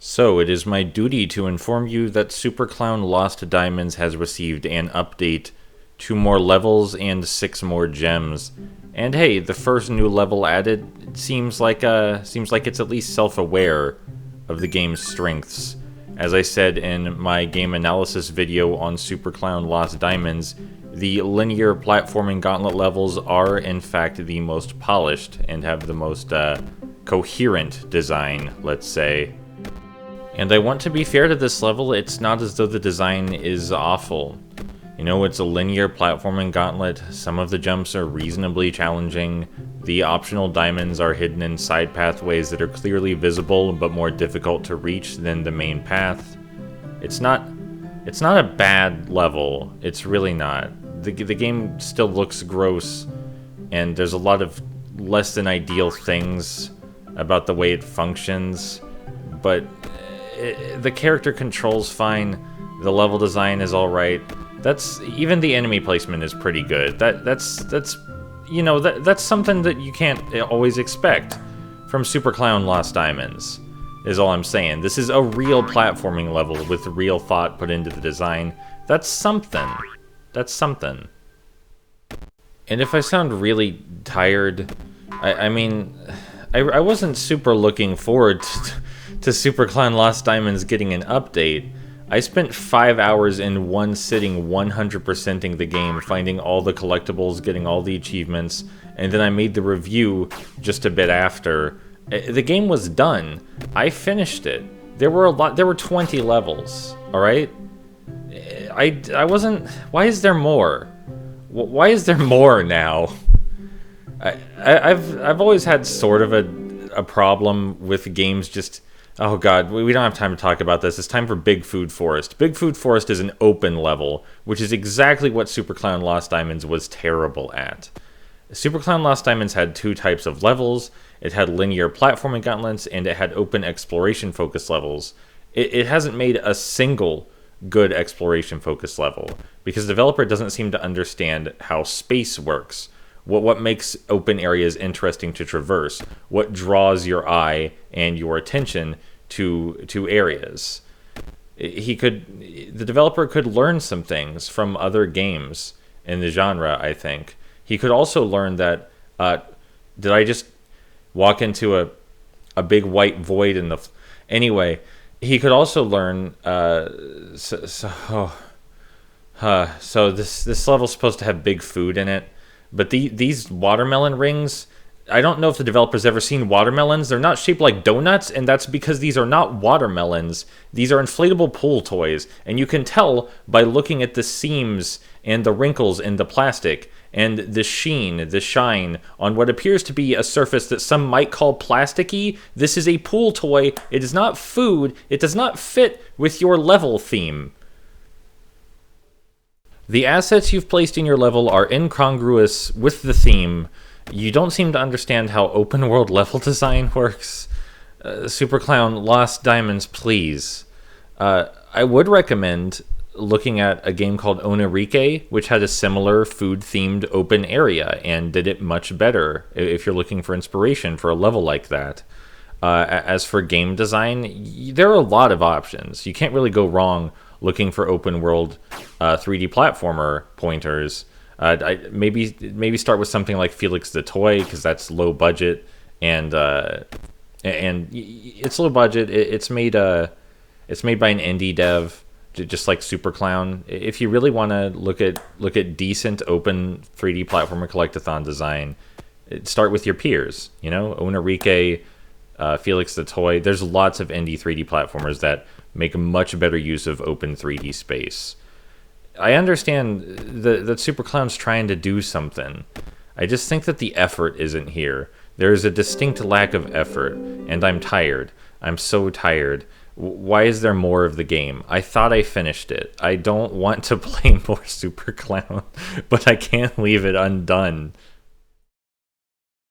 So, it is my duty to inform you that Super Clown Lost Diamonds has received an update, 2 more levels and 6 more gems. And hey, the first new level added seems like it's at least self-aware of the game's strengths. As I said in my game analysis video on Super Clown Lost Diamonds, the linear platforming gauntlet levels are in fact the most polished and have the most coherent design, let's say. And I want to be fair to this level, it's not as though the design is awful. You know, it's a linear platforming gauntlet, some of the jumps are reasonably challenging, the optional diamonds are hidden in side pathways that are clearly visible but more difficult to reach than the main path. It's not a bad level, it's really not. The game still looks gross, and there's a lot of less than ideal things about the way it functions, but the character control's fine, the level design is alright. Even the enemy placement is pretty good. That's something that you can't always expect from Super Clown Lost Diamonds, is all I'm saying. This is a real platforming level with real thought put into the design. That's something. That's something. And if I sound really tired, I mean, I wasn't super looking forward to Super Clown Lost Diamonds getting an update. I spent 5 hours in one sitting 100%ing the game, finding all the collectibles, getting all the achievements, and then I made the review just a bit after. The game was done. I finished it. There were 20 levels, alright? I wasn't... Why is there more? Why is there more now? I've always had sort of a problem with games just... Oh god, we don't have time to talk about this. It's time for Big Food Forest. Big Food Forest is an open level, which is exactly what Super Clown Lost Diamonds was terrible at. Super Clown Lost Diamonds had 2 types of levels. It had linear platforming gauntlets, and it had open exploration focus levels. It hasn't made a single good exploration focus level, because the developer doesn't seem to understand how space works. What makes open areas interesting to traverse, what draws your eye and your attention to areas. The developer could learn some things from other games in the genre, I think. He could also learn that, did I just walk into a big white void in the... Anyway, he could also learn, so this level's supposed to have big food in it. But these watermelon rings, I don't know if the developer's ever seen watermelons. They're not shaped like donuts, and that's because these are not watermelons. These are inflatable pool toys, and you can tell by looking at the seams and the wrinkles in the plastic and the shine on what appears to be a surface that some might call plasticky. This is a pool toy. It is not food. It does not fit with your level theme. The assets you've placed in your level are incongruous with the theme. You don't seem to understand how open world level design works. Super Clown Lost Diamonds, please. I would recommend looking at a game called Onarike, which had a similar food-themed open area and did it much better if you're looking for inspiration for a level like that. As for game design, there are a lot of options. You can't really go wrong looking for open world 3D platformer pointers. Maybe start with something like Felix the Toy, because that's low budget and it's low budget. It's made by an indie dev, just like Super Clown. If you really want to look at decent open 3D platformer collectathon design, start with your peers. You know, Onarike, Felix the Toy. There's lots of indie 3D platformers that make much better use of open 3D space. I understand that Super Clown's trying to do something. I just think that the effort isn't here. There is a distinct lack of effort, and I'm tired. I'm so tired. Why is there more of the game? I thought I finished it. I don't want to play more Super Clown, but I can't leave it undone.